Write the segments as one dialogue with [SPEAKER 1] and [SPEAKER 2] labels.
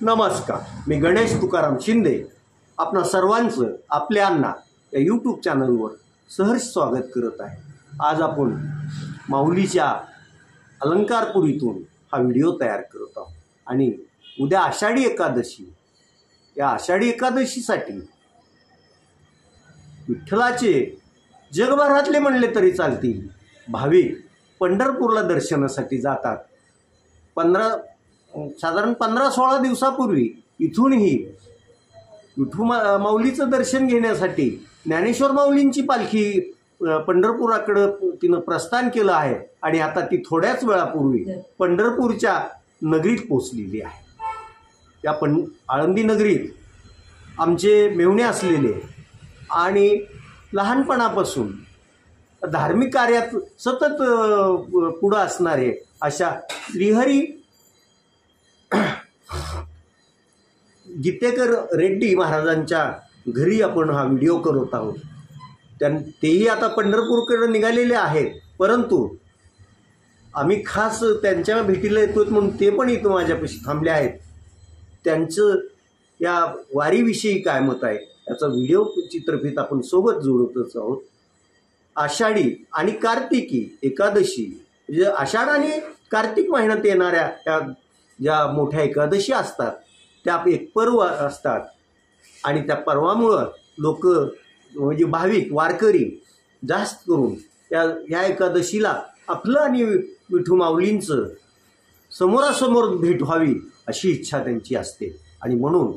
[SPEAKER 1] नमस्कार, मी गणेश तुकाराम शिंदे आपणा सर्वांचं आपल्या अण्णा या यूट्यूब चॅनलवर सहर्ष स्वागत करत आहे। आज आपण माऊलीच्या अलंकारपुरीतून हा व्हिडिओ तयार करत आहोत आणि उद्या आषाढी एकादशी, या आषाढी एकादशीसाठी विठ्ठलाचे जगभरातले म्हणले तरी चालतील भाविक पंढरपूरला दर्शनासाठी जातात। साधारण 15-16 दिवसापूर्वी इथूनही विठू माऊलीचं दर्शन घेण्यासाठी ज्ञानेश्वर माऊलींची पालखी पंढरपुराकडे तिनं प्रस्थान केलं आहे आणि आता ती थोड्याच वेळापूर्वी पंढरपूरच्या नगरीत पोहोचलेली आहे। या आळंदी नगरीत आमचे मेव्हणे असलेले आणि लहानपणापासून धार्मिक कार्यात सतत पुढे असणारे अशा श्रीहरी गीतेकर रेड्डी महाराजांच्या घरी आपण हा व्हिडिओ करत आहोत। तेही आता पंढरपूरकडे निघालेले आहेत, परंतु आम्ही खास त्यांच्या भेटीला येतो म्हणून ते पण इथं माझ्यापाशी थांबले आहेत। त्यांचं या वारीविषयी काय मत आहे याचा व्हिडिओ चित्रफित आपण सोबत जोडतच आहोत। आषाढी आणि कार्तिकी एकादशी म्हणजे आषाढ आणि कार्तिक महिन्यात येणाऱ्या त्या ज्या मोठ्या एकादशी असतात त्या एक पर्व असतात आणि त्या पर्वामुळं लोक म्हणजे भाविक वारकरी जास्त करून या एकादशीला आपलं आणि विठू माऊलींचं समोरासमोर भेट व्हावी अशी इच्छा त्यांची असते आणि म्हणून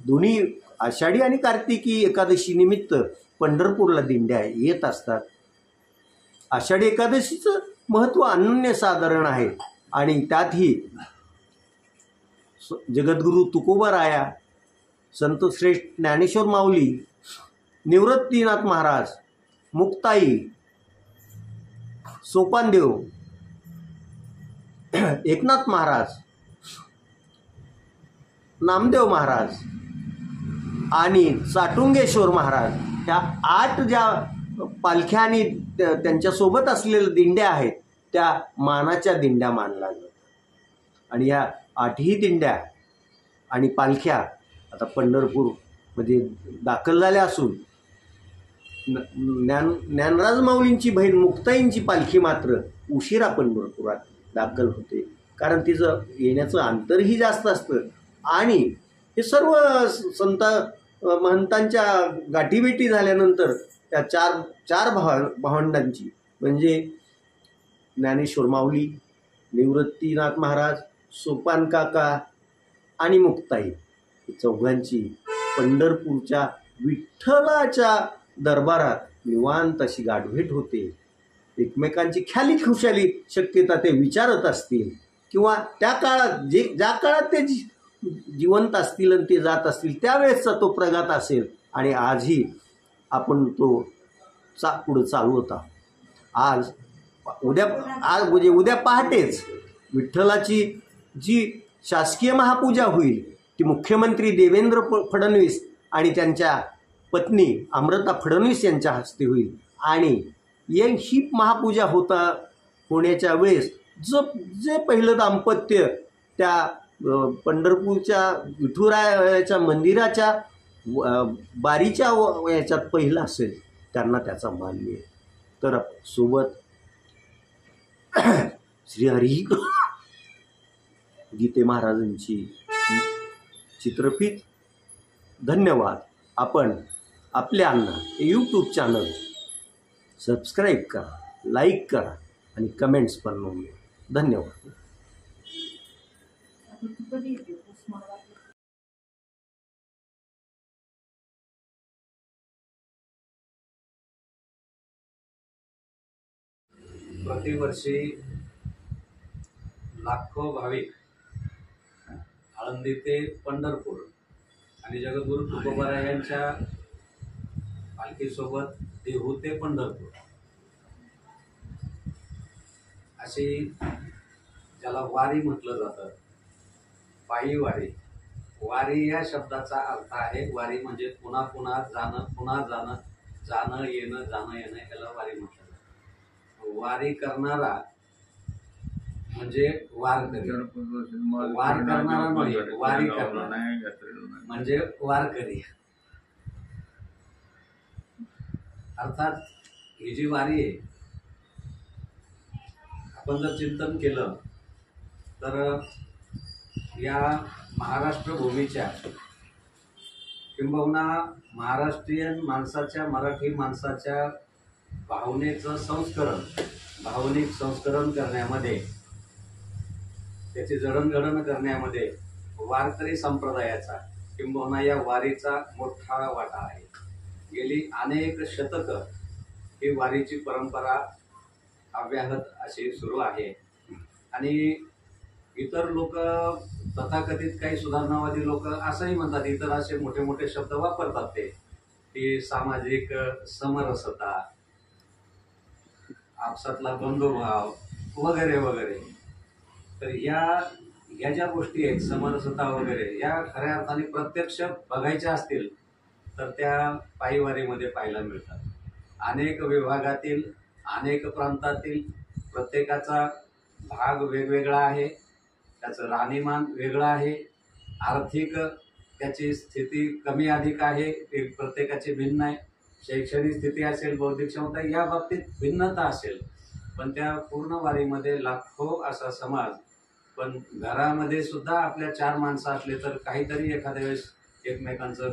[SPEAKER 1] दोन्ही आषाढी आणि कार्तिकी एकादशी निमित्त पंढरपूरला दिंड्या येत असतात। आषाढी एकादशीचं महत्त्व अनन्यसाधारण आहे आणि त्यातही जगद्गुरु तुकोबाराया, संत श्रेष्ठ ज्ञानेश्वर माऊली, निवृत्तीनाथ महाराज, मुक्ताई, सोपानदेव, एकनाथ महाराज, नामदेव महाराज आणि साटुंगेश्वर महाराज ह्या 8 ज्या पालख्या आणि त्यांच्यासोबत असलेल्या दिंड्या आहेत त्या मानाच्या दिंड्या मानल्या जातात आणि या 8ही दिंड्या आणि पालख्या आता पंढरपूरमध्ये दाखल झाल्या असून ज्ञानराज माऊलींची बहीण मुक्ताईंची पालखी मात्र उशिरा पंढरपुरात दाखल होते, कारण तिचं येण्याचं अंतरही जास्त असतं आणि हे सर्व संत महंतांच्या गाठीभेटी झाल्यानंतर त्या चार भावंडांची म्हणजे ज्ञानेश्वर माऊली, निवृत्तीनाथ महाराज, सोपान काका आणि मुक्ताई चौघांची पंढरपूरच्या विठ्ठलाच्या दरबारात निवांत अशी गाठभेट होते। एकमेकांची ख्याली खुशाली शक्यता ते विचारत असतील किंवा त्या काळात ज्या काळात ते जिवंत असतील आणि ते जात असतील त्यावेळेसचा तो प्रघात असेल आणि आजही आपण तो पुढे चालवत आहोत। आज म्हणजे उद्या पहाटेच विठ्ठलाची जी शासकीय महापूजा होईल ती मुख्यमंत्री देवेंद्र फडणवीस आणि त्यांच्या पत्नी अमृता फडणवीस यांच्या हस्ते होईल आणि ही महापूजा होण्याच्या वेळेस जे पहिलं दाम्पत्य त्या पंढरपूरच्या विठुरायाच्या मंदिराच्या बारीच्या याच्यात पहिलं असेल त्यांना त्याचा मान मिळेल। तर सोबत श्रीहरी गीते महाराजांची चित्रफित। धन्यवाद। आपण आपल्या अण्णा यूट्यूब चॅनल सबस्क्राईब करा, लाईक करा आणि कमेंट्स पण नोंदवा। धन्यवाद।
[SPEAKER 2] प्रतिवर्षी लाखो भाविक आळंदी ते पंढरपूर आणि जगद्गुरु तुकोबाराया यांच्या पालखीसोबत देहू ते पंढरपूर अशी ज्याला वारी म्हटलं जातं, पायी वारी। वारी या शब्दाचा अर्थ आहे वारी म्हणजे पुन्हा पुन्हा जाणं, पुन्हा जाणं, जाणं येणं, जाणं येणं याला वारी म्हटलं जातं। वारी करणारा म्हणजे वारकरी. वार करणारा नाही, वारी करणारा म्हणजे वारकरी. अर्थात ही जी वारी आहे, आपण जर चिंतन केलं तर या महाराष्ट्र भूमीच्या किंबहुना महाराष्ट्रीयन माणसाच्या, मराठी माणसाच्या भावनेचं संस्करण, भावनिक संस्करण करण्यामध्ये, त्याची जडणघडण करण्यामध्ये वारकरी संप्रदायाचा किंबहुना या वारीचा मोठा वाटा आहे. गेली अनेक शतकं ही वारीची परंपरा अव्याहत अशी सुरू आहे. आणि इतर लोक, तथाकथित काही सुधारणावादी लोक असंही म्हणतात, इतर असे मोठे मोठे शब्द वापरतात ते, की सामाजिक समरसता, आपसातला बंधुभाव वगैरे वगैरे. तर या ज्या गोष्टी आहेत, समरसता वगैरे, या खऱ्या अर्थाने प्रत्यक्ष बघायच्या असतील तर त्या पायीवारीमध्ये पाहायला मिळतात. अनेक विभागातील, अनेक प्रांतातील प्रत्येकाचा भाग वेगवेगळा आहे, त्याचं राहणीमान वेगळं आहे, आर्थिक त्याची स्थिती कमी अधिक आहे, ते प्रत्येकाची भिन्न आहे, शैक्षणिक स्थिती असेल, बौद्धिक क्षमता, या बाबतीत भिन्नता असेल. पण त्या पूर्ण वारीमध्ये लाखो असा समाज, पण घरामध्ये सुद्धा आपल्या 4 माणसं असले तर काहीतरी एखाद्या वेळेस एकमेकांचं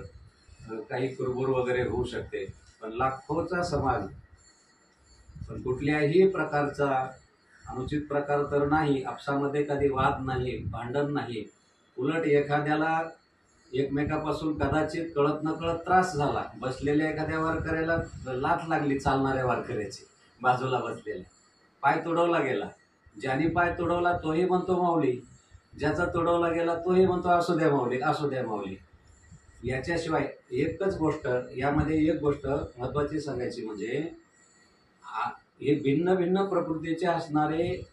[SPEAKER 2] काही कुरबुर वगैरे होऊ शकते. पण लाखोचा समाज, पण कुठल्याही प्रकारचा अनुचित प्रकार तर नाही, आपसामध्ये कधी वाद नाही, भांडण नाही. उलट एखाद्याला एकमेकापासून कदाचित कळत नकळत त्रास झाला, बसलेल्या एखाद्या वारकऱ्याला लाथ लागली चालणाऱ्या वारकऱ्याची, बाजूला बसलेल्या, पाय तुडवला गेला. ज्याने पाय तुडवला तोही म्हणतो माऊली, ज्याचा तुडवला गेला तोही म्हणतो असू द्या माऊली, असू द्या माऊली. याच्याशिवाय एकच गोष्ट, यामध्ये एक गोष्ट महत्वाची सांगायची म्हणजे हे भिन्न भिन्न प्रकृतीचे असणारे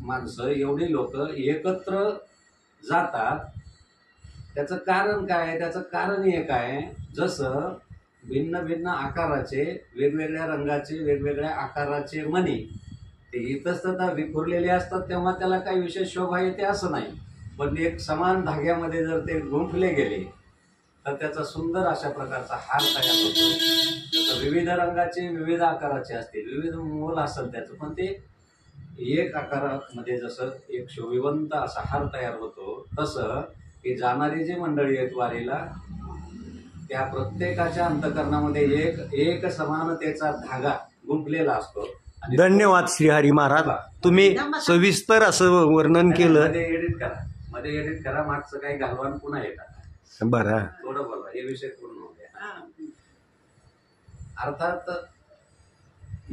[SPEAKER 2] माणसं, एवढी लोक एकत्र जातात. त्याचं कारण काय? त्याचं कारण एक आहे, जसं भिन्न भिन्न आकाराचे, वेगवेगळ्या रंगाचे, वेगवेगळ्या आकाराचे मणी ते इतस्ततः विखुरलेले असतात, तेव्हा त्याला काही विशेष शोभा येते असं नाही. पण एक समान धाग्यामध्ये जर ते गुंफले गेले तर त्याचा सुंदर अशा प्रकारचा हार तयार होतो. त्याचं विविध रंगाचे, विविध आकाराचे असतील, विविध मोल असेल त्याचं, पण ते एक आकारामध्ये जसं एक शोभिवंत असा हार तयार होतो, तसं की जाणारी जी मंडळी आहेत वारीला, त्या प्रत्येकाच्या अंतःकरणामध्ये एक समानतेचा धागा गुंफलेला असतो.
[SPEAKER 1] धन्यवाद श्रीहरी महाराज, तुम्ही सविस्तर असं वर्णन केलं.
[SPEAKER 2] मध्ये एडिट करा, मागचं काही घालवान पुन्हा येतात.
[SPEAKER 1] बरं,
[SPEAKER 2] थोडं बोला, हे विषय पूर्ण होऊ द्या. अर्थात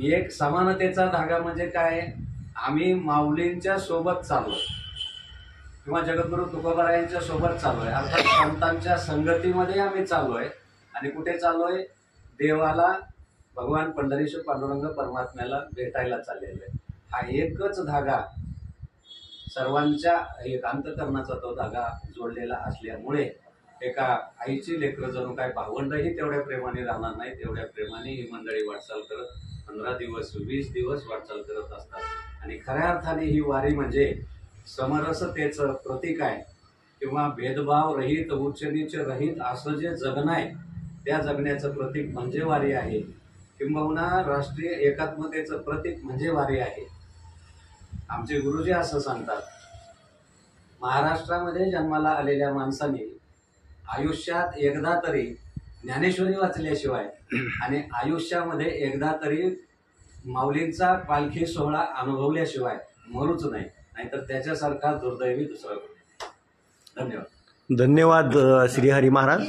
[SPEAKER 2] एक समानतेचा धागा म्हणजे काय? आम्ही माऊलींच्या सोबत चाललोय किंवा जगद्गुरु तुकोबारायांच्या सोबत चाललोय, अर्थात संतांच्या संगतीमध्ये आम्ही चाललोय. आणि कुठे चाललोय? देवाला, भगवान पंढरीश्वर पांडुरंग परमात्म्याला भेटायला चाललेलो आहे. हा एकच धागा सर्वांच्या एक अंतःकरणाचा तो धागा जोडलेला असल्यामुळे एका आईची लेकरं जणू काय भावंडही तेवढ्या प्रेमाने राहणार नाही, तेवढ्या प्रेमाने ही मंडळी वाटचाल करत 15 दिवस 20 दिवस वाटचाल करत असतात. आणि खऱ्या अर्थाने ही वारी म्हणजे समरसतेचं प्रतीक आहे, किंवा भेदभाव रहित, उच्च नीच रहित असं जे जगणं आहे, त्या जगण्याचं प्रतीक म्हणजे वारी आहे. किंबहुना राष्ट्रीय एकात्मतेचं प्रतीक म्हणजे वारी आहे. आमचे गुरुजी असं सांगतात, महाराष्ट्रामध्ये जन्माला आलेल्या माणसाने आयुष्यात एकदा तरी ज्ञानेश्वरी वाचल्याशिवाय आणि आयुष्यामध्ये एकदा तरी माऊलींचा पालखी सोहळा अनुभवल्याशिवाय मरूच नाही, नाहीतर त्याच्यासारखा दुर्दैवी दुसरा. धन्यवाद.
[SPEAKER 1] धन्यवाद श्रीहरी महाराज.